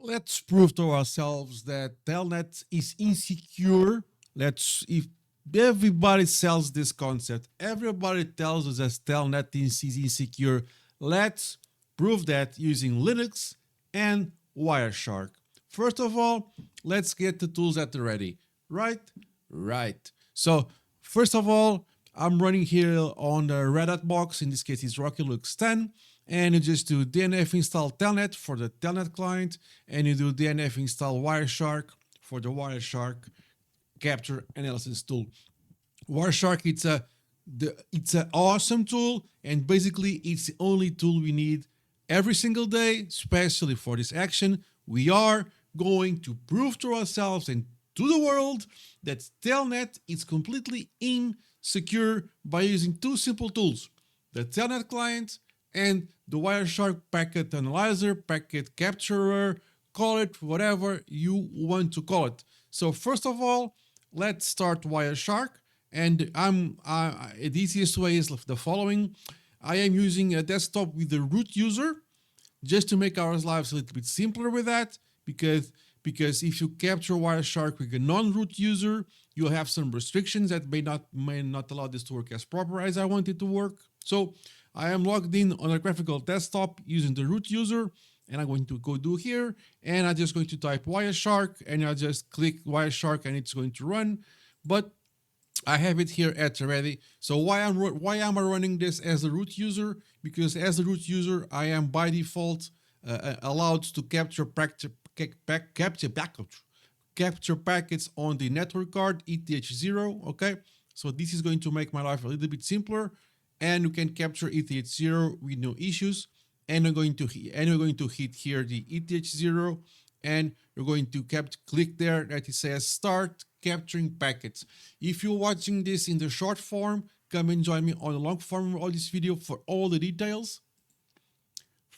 Let's prove to ourselves that Telnet is insecure. If everybody sells this concept, everybody tells us that Telnet is insecure. Let's prove that using Linux and Wireshark. First of all, let's get the tools at the ready. Right? Right. So first of all, I'm running here on the Red Hat box. In this case, it's Rocky Linux 10. And you just do DNF install Telnet for the Telnet client. And you do DNF install Wireshark for the Wireshark capture analysis tool. Wireshark, it's an awesome tool. And basically, it's the only tool we need every single day, especially for this action. We are going to prove to ourselves and to the world that Telnet is completely insecure by using two simple tools, the Telnet client and the Wireshark packet analyzer, packet capturer, call it whatever you want to call it. So first of all, let's start Wireshark. And the easiest way is the following. I am using a desktop with the root user just to make our lives a little bit simpler with that, because if you capture Wireshark with a non-root user, you'll have some restrictions that may not allow this to work as proper as I want it to work. So I am logged in on a graphical desktop using the root user, and I'm going to go do here, and I'm just going to type Wireshark, and I just click Wireshark, and it's going to run. But I have it here at the ready. So why am I running this as a root user? Because as a root user, I am by default allowed to capture packets on the network card ETH0. Okay, so this is going to make my life a little bit simpler, and you can capture ETH0 with no issues. And we're going to hit here the ETH0, and you're going to click there that it says start capturing packets. If you're watching this in the short form, come and join me on the long form of this video for all the details.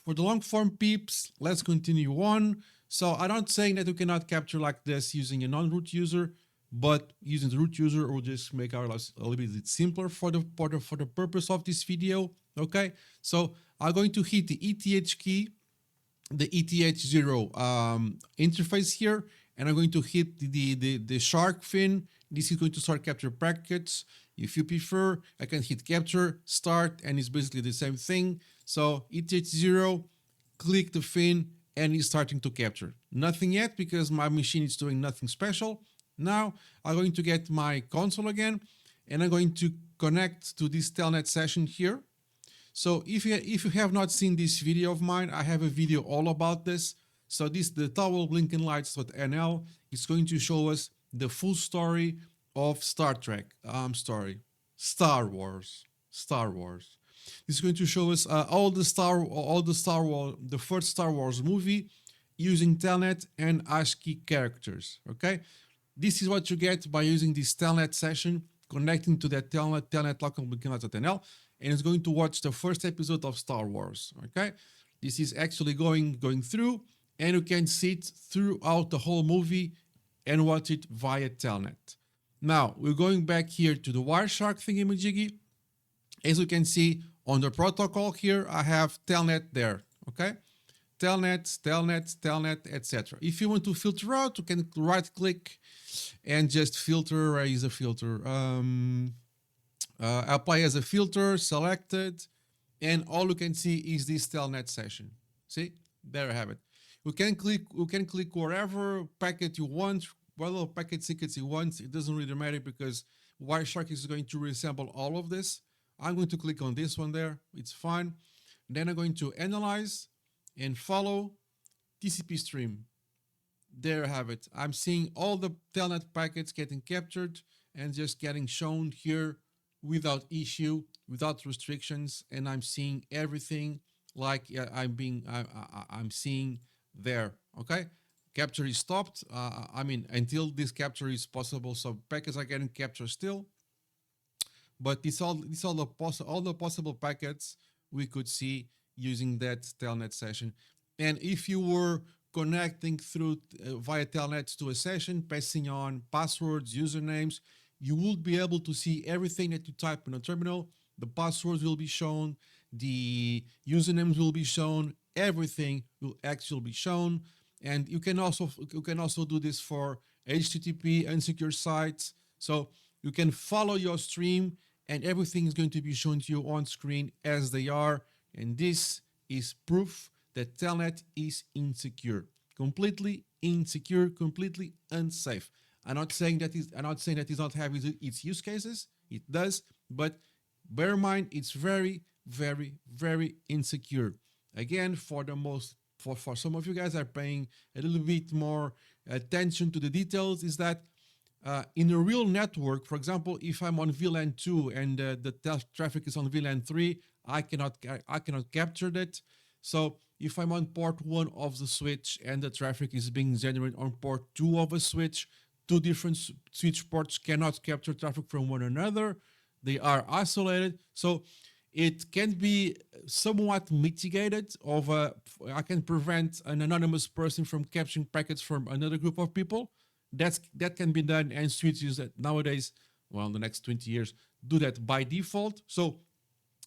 For the long form peeps, let's continue on. So I'm not saying that you cannot capture like this using a non-root user, but using the root user will just make our lives a little bit simpler for the purpose of this video. Okay, so I'm going to hit the ETH key, the ETH0 interface here, and I'm going to hit the shark fin. This is going to start capture packets. If you prefer, I can hit capture, start, and it's basically the same thing. So ETH0, click the fin, and it's starting to capture. Nothing yet because my machine is doing nothing special. Now I'm going to get my console again, and I'm going to connect to this Telnet session here. So if you have not seen this video of mine, I have a video all about this. So the towel blinking lights.nl is going to show us the full story of Star Wars. It's going to show us the first Star Wars movie using Telnet and ASCII characters. Okay, this is what you get by using this Telnet session, connecting to that Telnet local blinking lights.nl. And it's going to watch the first episode of Star Wars. Okay, this is actually going through, and you can see it throughout the whole movie and watch it via Telnet. Now we're going back here to the Wireshark thingamajiggy. As you can see on the protocol here, I have Telnet there. Okay, Telnet, etc. If you want to filter out, you can right-click and just filter. Where is a filter? Apply as a filter, selected, and all you can see is this Telnet session. See, there you have it. You can click wherever packet you want, whatever packet secrets you want. It doesn't really matter because Wireshark is going to reassemble all of this. I'm going to click on this one there. It's fine. Then I'm going to analyze and follow TCP stream. There you have it. I'm seeing all the Telnet packets getting captured and just getting shown here without issue, without restrictions, and I'm seeing everything like I'm seeing there. Okay, capture is stopped. Until this capture is possible, so packets are getting captured still. But all the possible packets we could see using that Telnet session. And if you were connecting through via Telnet to a session, passing on passwords, usernames, you will be able to see everything that you type in a terminal. The passwords will be shown, the usernames will be shown, everything will actually be shown. And you can also do this for HTTP unsecure sites. So you can follow your stream and everything is going to be shown to you on screen as they are. And this is proof that Telnet is insecure, completely insecure, completely unsafe. I'm not saying that it does not have its use cases. It does, but bear in mind it's very, very, very insecure. Again, for some of you guys are paying a little bit more attention to the details, is that in a real network, for example, if I'm on VLAN 2 and the traffic is on VLAN 3, I cannot capture that. So if I'm on port 1 of the switch and the traffic is being generated on port 2 of a switch, two different switch ports cannot capture traffic from one another. They are isolated. So it can be somewhat mitigated. I can prevent an anonymous person from capturing packets from another group of people. That can be done, and switches that nowadays, well, in the next 20 years, do that by default. So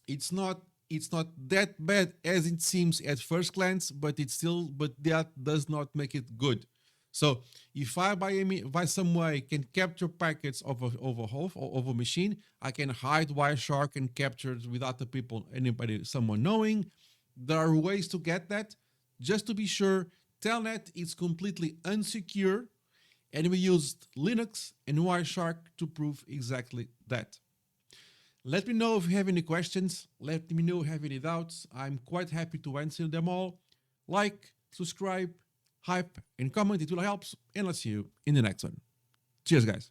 it's not that bad as it seems at first glance, but that does not make it good. So if I by some way can capture packets of a machine, I can hide Wireshark and capture it without someone knowing. There are ways to get that. Just to be sure, Telnet is completely unsecure, and we used Linux and Wireshark to prove exactly that. Let me know if you have any questions. Let me know if you have any doubts. I'm quite happy to answer them all. Like, subscribe, hype, and comment. It will help. And I'll see you in the next one. Cheers, guys.